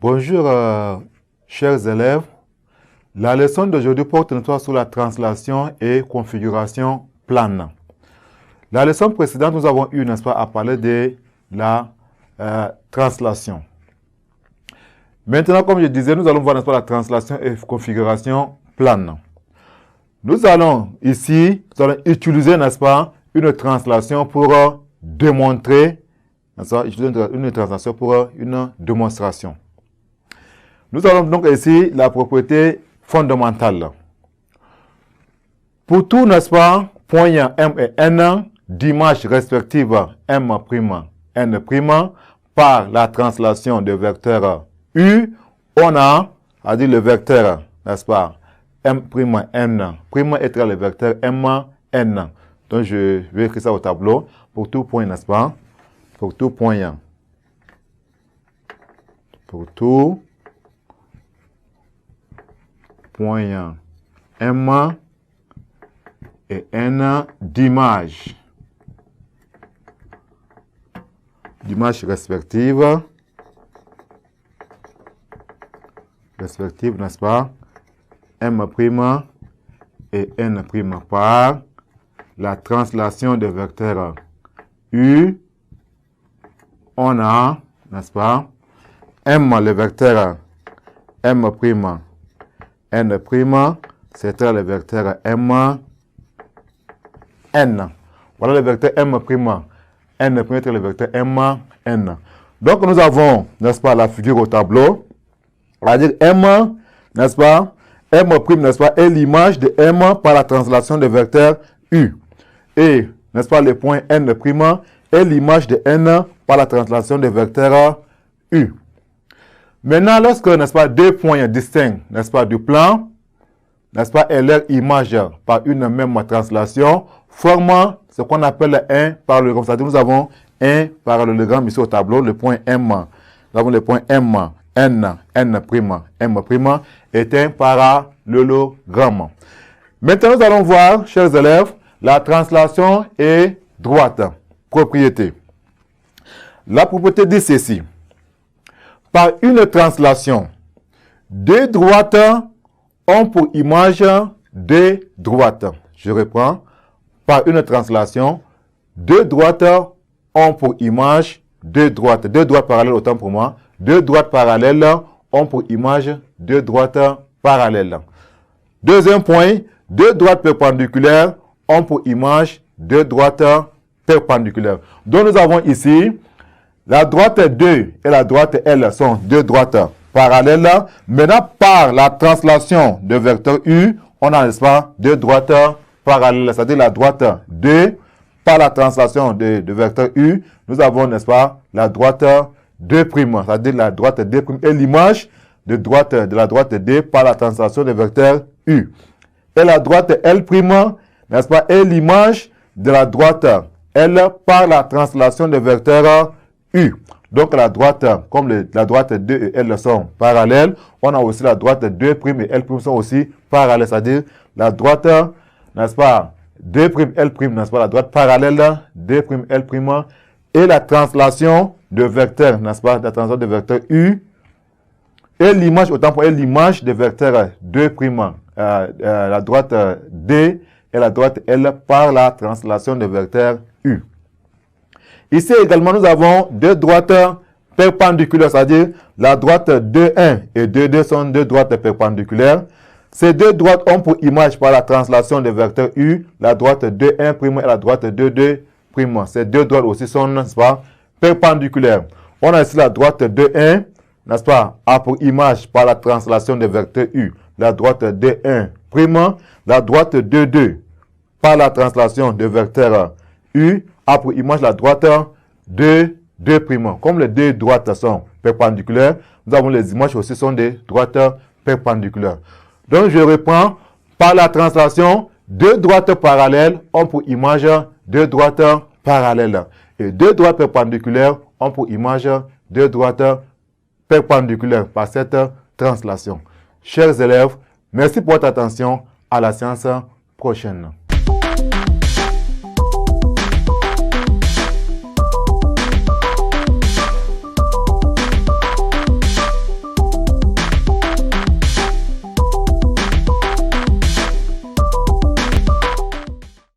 Bonjour, chers élèves. La leçon d'aujourd'hui porte notamment sur la translation et configuration plane. La leçon précédente, nous avons eu, n'est-ce pas, à parler de la translation. Maintenant, comme je disais, nous allons voir, n'est-ce pas, la translation et configuration plane. Nous allons ici, utiliser, n'est-ce pas, une translation pour démontrer, n'est-ce pas, utiliser une translation pour une démonstration. Nous allons donc ici la propriété fondamentale. Pour tout, n'est-ce pas, point M et N d'images respectives M', N', par la translation de vecteur U, on a, c'est-à-dire le vecteur, n'est-ce pas, M', N', est le vecteur M', N. Donc, je vais écrire ça au tableau pour tout point, n'est-ce pas, pour tout point. Pour tout point M et N d'images respectives, n'est-ce pas, M' et N' par la translation de vecteur U, on a, n'est-ce pas, M, le vecteur M', N', c'est le vecteur M, N. Voilà le vecteur M', N' est le vecteur M, N. Donc nous avons, n'est-ce pas, la figure au tableau. On va dire M, n'est-ce pas, M', n'est-ce pas, est l'image de M par la translation de vecteur U. Et, n'est-ce pas, le point N' est l'image de N par la translation de vecteur U. Maintenant, lorsque, n'est-ce pas, deux points distincts, n'est-ce pas, du plan, n'est-ce pas, et leur image par une même translation, formant ce qu'on appelle un parallélogramme. C'est-à-dire, nous avons un parallélogramme ici au tableau, le point M. Nous avons le point M, N', M', est un parallélogramme. Maintenant, nous allons voir, chers élèves, la translation est droite. Propriété. La propriété dit ceci. Par une translation, deux droites ont pour image deux droites. Je reprends. Par une translation, deux droites ont pour image deux droites. Deux droites parallèles, autant pour moi. Deux droites parallèles ont pour image deux droites parallèles. Deuxième point, deux droites perpendiculaires ont pour image deux droites perpendiculaires. Donc nous avons ici la droite 2 et la droite L sont deux droites parallèles. Maintenant, par la translation de vecteur U, on a, n'est-ce pas, deux droites parallèles. C'est-à-dire la droite 2, par la translation de vecteur U, nous avons, n'est-ce pas, la droite 2'. C'est-à-dire la droite 2' est l'image de la droite D par la translation de vecteur U. Et la droite L', n'est-ce pas, est l'image de la droite L par la translation de vecteur U. Donc la droite, comme la droite 2 et L sont parallèles, on a aussi la droite 2' et L' sont aussi parallèles. C'est-à-dire la droite, n'est-ce pas, 2', L', n'est-ce pas, la droite parallèle 2', L', et la translation de vecteur, n'est-ce pas, la translation de vecteur U, et l'image, autant pour l'image de vecteur 2', la droite D et la droite L par la translation de vecteur U. Ici également, nous avons deux droites perpendiculaires, c'est-à-dire la droite 2'1 et 2'2 sont deux droites perpendiculaires. Ces deux droites ont pour image par la translation de vecteur U, la droite 2'1' et la droite 2'2'. Ces deux droites aussi sont, n'est-ce pas, perpendiculaires. On a ici la droite 2'1, n'est-ce pas, a pour image par la translation de vecteur U, la droite 2'1', la droite 2'2 par la translation de vecteur U, a pour image la droite 2'. Comme les deux droites sont perpendiculaires, nous avons les images aussi sont des droites perpendiculaires. Donc je reprends, par la translation, deux droites parallèles ont pour image deux droites parallèles. Et deux droites perpendiculaires ont pour image deux droites perpendiculaires par cette translation. Chers élèves, merci pour votre attention. À la séance prochaine.